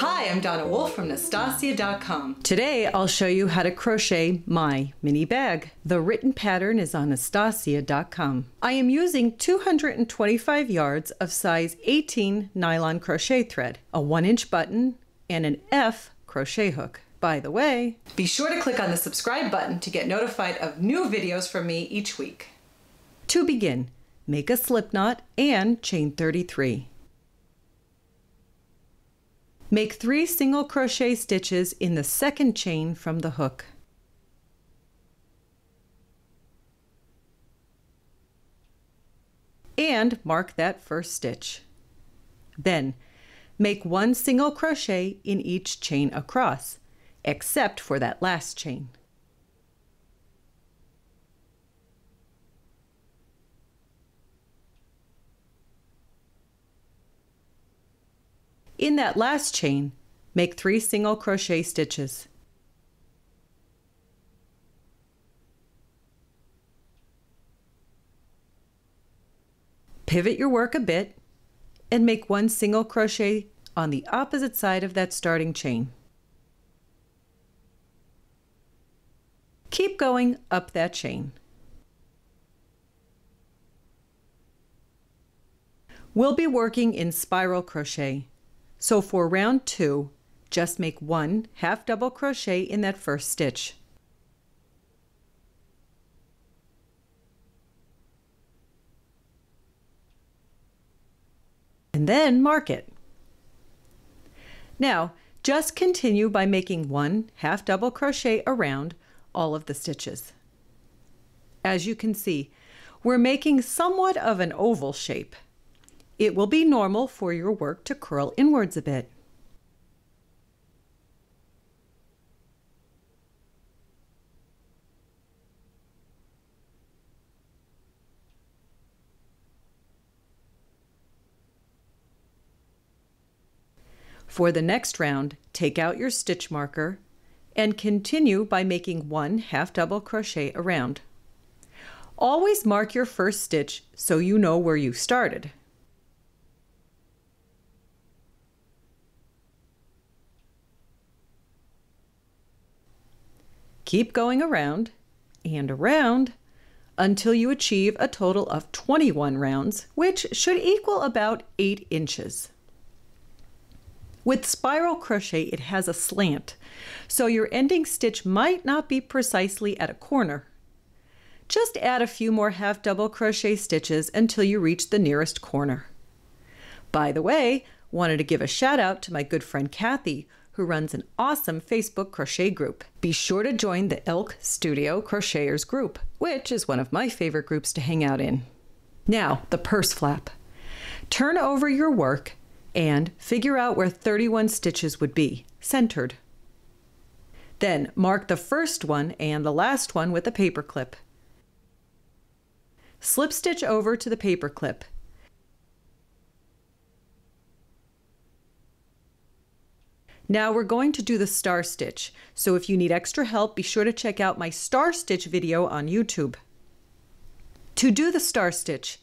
Hi, I'm Donna Wolfe from Naztazia.com. Today I'll show you how to crochet my mini bag. The written pattern is on Naztazia.com. I am using 225 yards of size 18 nylon crochet thread, a 1-inch button, and an F crochet hook. By the way, be sure to click on the subscribe button to get notified of new videos from me each week. To begin, make a slip knot and chain 33. Make 3 single crochet stitches in the second chain from the hook. And mark that first stitch. Then, make 1 single crochet in each chain across, except for that last chain. In that last chain, make 3 single crochet stitches. Pivot your work a bit and make 1 single crochet on the opposite side of that starting chain. Keep going up that chain. We'll be working in spiral crochet, so for round 2, just make 1 half double crochet in that first stitch. And then mark it. Now, just continue by making 1 half double crochet around all of the stitches. As you can see, we're making somewhat of an oval shape. It will be normal for your work to curl inwards a bit. For the next round, take out your stitch marker and continue by making 1 half double crochet around. Always mark your first stitch so you know where you started. Keep going around and around until you achieve a total of 21 rounds, which should equal about 8 inches. With spiral crochet, it has a slant, so your ending stitch might not be precisely at a corner. Just add a few more half double crochet stitches until you reach the nearest corner. By the way, wanted to give a shout out to my good friend Kathy, who runs an awesome Facebook crochet group. Be sure to join the Elk Studio Crocheters group, which is one of my favorite groups to hang out in. Now, the purse flap. Turn over your work and figure out where 31 stitches would be, centered. Then mark the first one and the last one with a paper clip. Slip stitch over to the paper clip. Now we're going to do the star stitch, so if you need extra help, be sure to check out my star stitch video on YouTube. To do the star stitch,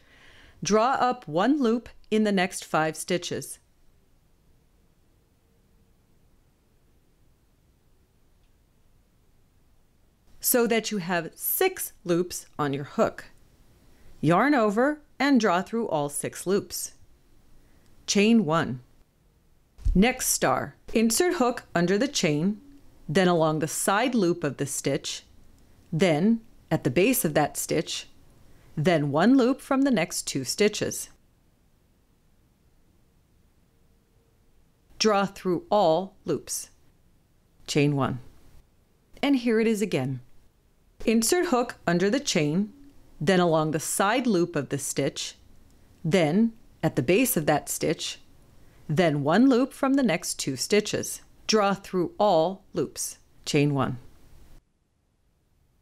draw up 1 loop in the next 5 stitches. So that you have 6 loops on your hook. Yarn over and draw through all 6 loops. Chain 1. Next star, insert hook under the chain, then along the side loop of the stitch, then at the base of that stitch, then 1 loop from the next 2 stitches. Draw through all loops. Chain 1. And here it is again. Insert hook under the chain, then along the side loop of the stitch, then at the base of that stitch, then 1 loop from the next 2 stitches. Draw through all loops. Chain 1.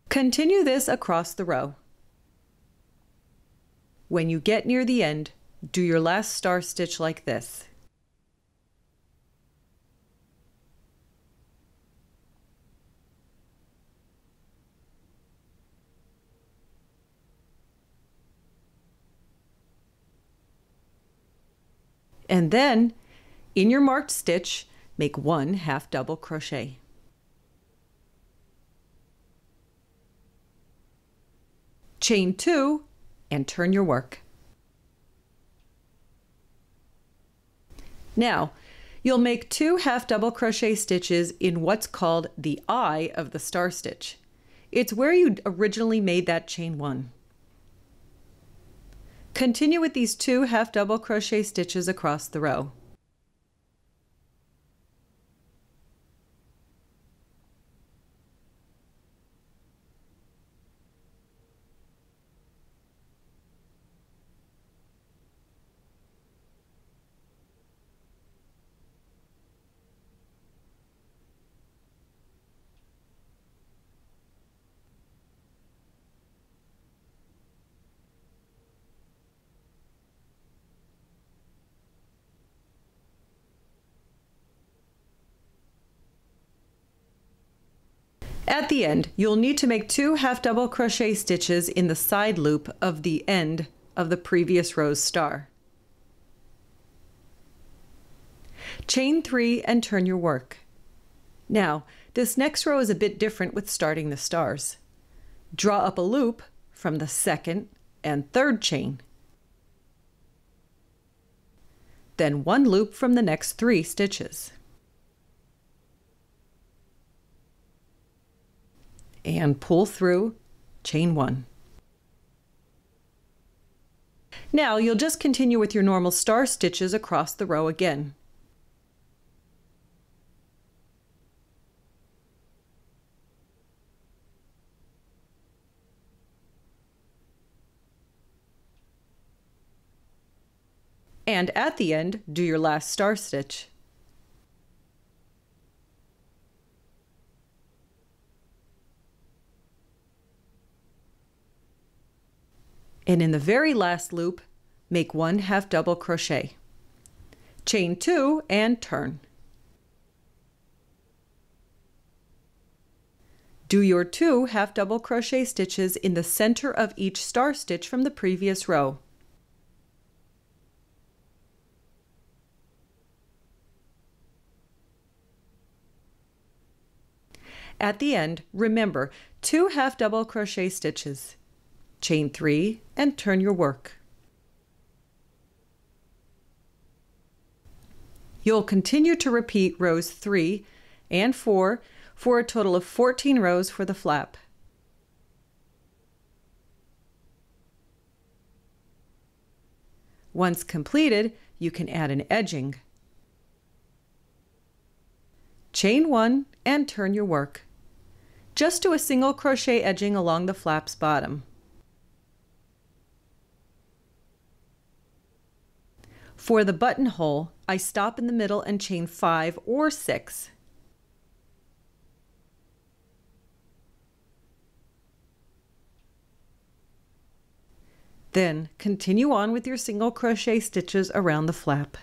Continue this across the row. When you get near the end, do your last star stitch like this. And then, in your marked stitch, make 1 half double crochet. Chain 2 and turn your work. Now, you'll make 2 half double crochet stitches in what's called the eye of the star stitch. It's where you originally made that chain 1. Continue with these 2 half double crochet stitches across the row. At the end, you'll need to make 2 half double crochet stitches in the side loop of the end of the previous row's star. Chain 3 and turn your work. Now, this next row is a bit different with starting the stars. Draw up a loop from the second and third chain. Then 1 loop from the next 3 stitches. And pull through chain 1. Now you'll just continue with your normal star stitches across the row again. And at the end, do your last star stitch. And in the very last loop, make 1 half double crochet. Chain 2 and turn. Do your 2 half double crochet stitches in the center of each star stitch from the previous row. At the end, remember 2 half double crochet stitches. Chain 3 and turn your work. You'll continue to repeat rows 3 and 4 for a total of 14 rows for the flap. Once completed, you can add an edging. Chain 1 and turn your work. Just do a single crochet edging along the flap's bottom. For the buttonhole, I stop in the middle and chain 5 or 6. Then continue on with your single crochet stitches around the flap.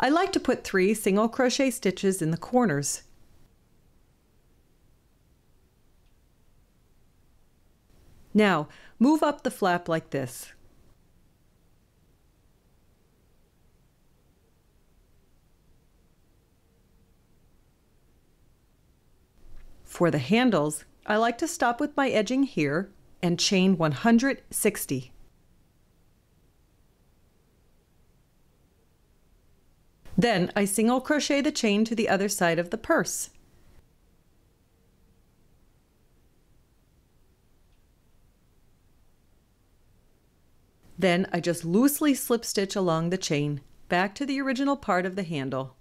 I like to put 3 single crochet stitches in the corners. Now, move up the flap like this. For the handles, I like to stop with my edging here and chain 160. Then I single crochet the chain to the other side of the purse. Then I just loosely slip stitch along the chain back to the original part of the handle.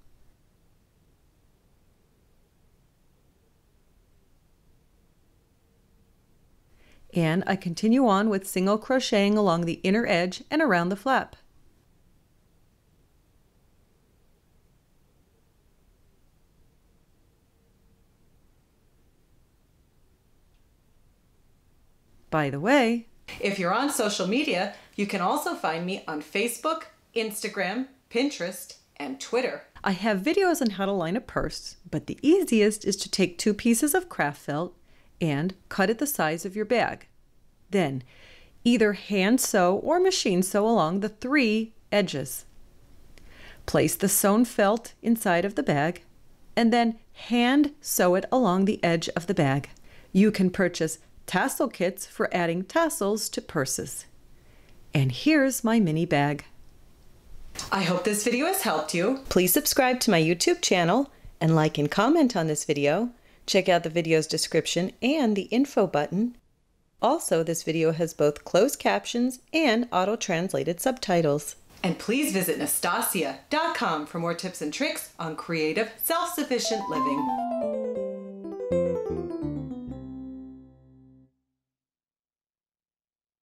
And I continue on with single crocheting along the inner edge and around the flap. By the way, if you're on social media, you can also find me on Facebook, Instagram, Pinterest, and Twitter. I have videos on how to line a purse, but the easiest is to take 2 pieces of craft felt and cut it the size of your bag. Then either hand sew or machine sew along the 3 edges. Place the sewn felt inside of the bag and then hand sew it along the edge of the bag. You can purchase tassel kits for adding tassels to purses. And here's my mini bag. I hope this video has helped you. Please subscribe to my YouTube channel and like and comment on this video. Check out the video's description and the info button. Also, this video has both closed captions and auto-translated subtitles. And please visit Naztazia.com for more tips and tricks on creative, self-sufficient living.